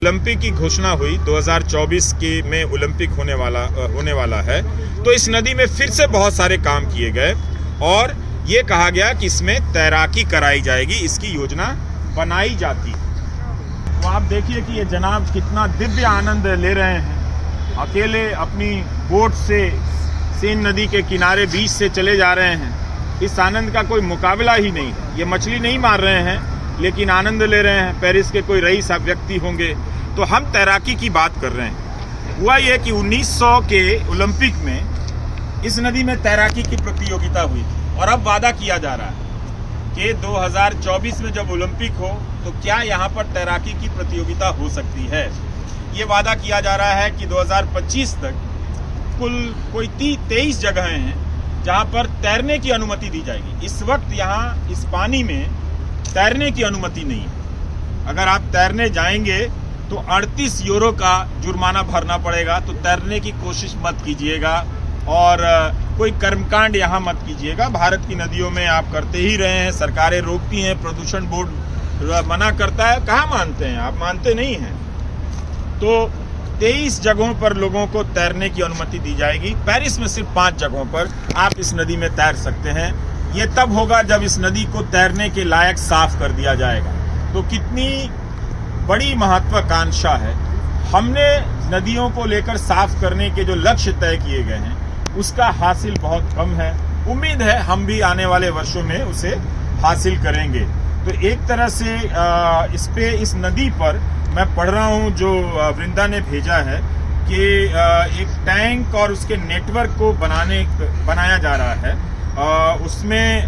Olympic की घोषणा हुई 2024 के में ओलंपिक होने वाला है, तो इस नदी में फिर से बहुत सारे काम किए गए और ये कहा गया कि इसमें तैराकी कराई जाएगी, इसकी योजना बनाई जाती है। तो आप देखिए कि ये जनाब कितना दिव्य आनंद ले रहे हैं, अकेले अपनी बोट से सेन नदी के किनारे बीच से चले जा रहे हैं। इस आनंद का कोई मुकाबला ही नहीं है। ये मछली नहीं मार रहे हैं लेकिन आनंद ले रहे हैं। पेरिस के कोई रईस व्यक्ति होंगे। तो हम तैराकी की बात कर रहे हैं। हुआ ये कि 1900 के ओलंपिक में इस नदी में तैराकी की प्रतियोगिता हुई और अब वादा किया जा रहा है कि 2024 में जब ओलंपिक हो तो क्या यहाँ पर तैराकी की प्रतियोगिता हो सकती है। ये वादा किया जा रहा है कि 2025 तक कुल कोई 23 जगहें हैं जहाँ पर तैरने की अनुमति दी जाएगी। इस वक्त यहाँ इस पानी में तैरने की अनुमति नहीं है। अगर आप तैरने जाएंगे तो 38 यूरो का जुर्माना भरना पड़ेगा। तो तैरने की कोशिश मत कीजिएगा और कोई कर्मकांड यहाँ मत कीजिएगा। भारत की नदियों में आप करते ही रहे हैं, सरकारें रोकती हैं, प्रदूषण बोर्ड मना करता है, कहाँ मानते हैं आप? मानते नहीं हैं। तो 23 जगहों पर लोगों को तैरने की अनुमति दी जाएगी। पेरिस में सिर्फ 5 जगहों पर आप इस नदी में तैर सकते हैं। ये तब होगा जब इस नदी को तैरने के लायक साफ कर दिया जाएगा। तो कितनी बड़ी महत्वाकांक्षा है। हमने नदियों को लेकर साफ करने के जो लक्ष्य तय किए गए हैं उसका हासिल बहुत कम है। उम्मीद है हम भी आने वाले वर्षों में उसे हासिल करेंगे। तो एक तरह से इस नदी पर मैं पढ़ रहा हूँ जो वृंदा ने भेजा है कि एक टैंक और उसके नेटवर्क को बनाया जा रहा है। उसमें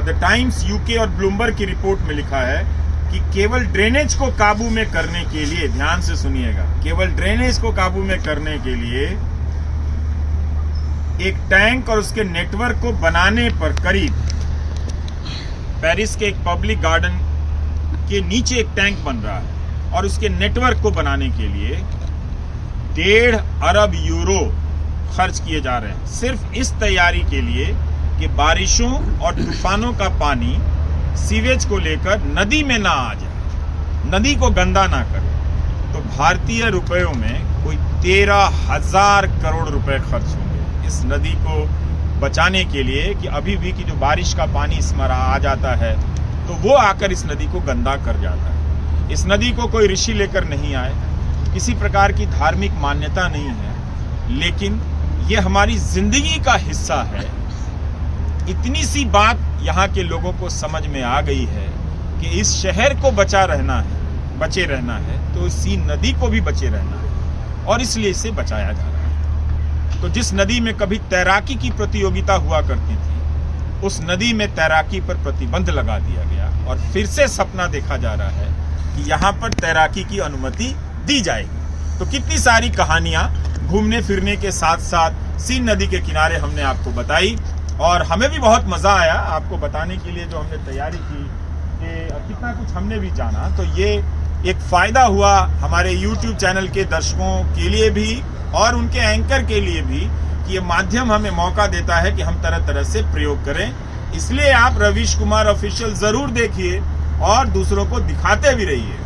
द टाइम्स यूके और ब्लूमबर्ग की रिपोर्ट में लिखा है कि केवल ड्रेनेज को काबू में करने के लिए, ध्यान से सुनिएगा, केवल ड्रेनेज को काबू में करने के लिए एक टैंक और उसके नेटवर्क को बनाने पर करीब पेरिस के एक पब्लिक गार्डन के नीचे एक टैंक बन रहा है और उसके नेटवर्क को बनाने के लिए 1.5 अरब यूरो खर्च किए जा रहे हैं, सिर्फ इस तैयारी के लिए कि बारिशों और तूफानों का पानी सीवेज को लेकर नदी में ना आ जाए, नदी को गंदा ना करे। तो भारतीय रुपयों में कोई 13,000 करोड़ रुपए खर्च होंगे इस नदी को बचाने के लिए कि अभी भी कि जो बारिश का पानी इसमें आ जाता है तो वो आकर इस नदी को गंदा कर जाता है। इस नदी को कोई ऋषि लेकर नहीं आए, किसी प्रकार की धार्मिक मान्यता नहीं है, लेकिन ये हमारी जिंदगी का हिस्सा है। इतनी सी बात यहाँ के लोगों को समझ में आ गई है कि इस शहर को बचे रहना है तो इसी नदी को भी बचे रहना है और इसलिए इसे बचाया जा रहा है। तो जिस नदी में कभी तैराकी की प्रतियोगिता हुआ करती थी उस नदी में तैराकी पर प्रतिबंध लगा दिया गया और फिर से सपना देखा जा रहा है कि यहाँ पर तैराकी की अनुमति दी जाएगी। तो कितनी सारी कहानियां घूमने फिरने के साथ साथ सीन नदी के किनारे हमने आपको बताई और हमें भी बहुत मजा आया आपको बताने के लिए जो हमने तैयारी की कि कितना कुछ हमने भी जाना। तो ये एक फायदा हुआ हमारे YouTube चैनल के दर्शकों के लिए भी और उनके एंकर के लिए भी कि ये माध्यम हमें मौका देता है कि हम तरह तरह से प्रयोग करें। इसलिए आप रवीश कुमार ऑफिशियल जरूर देखिए और दूसरों को दिखाते भी रहिए।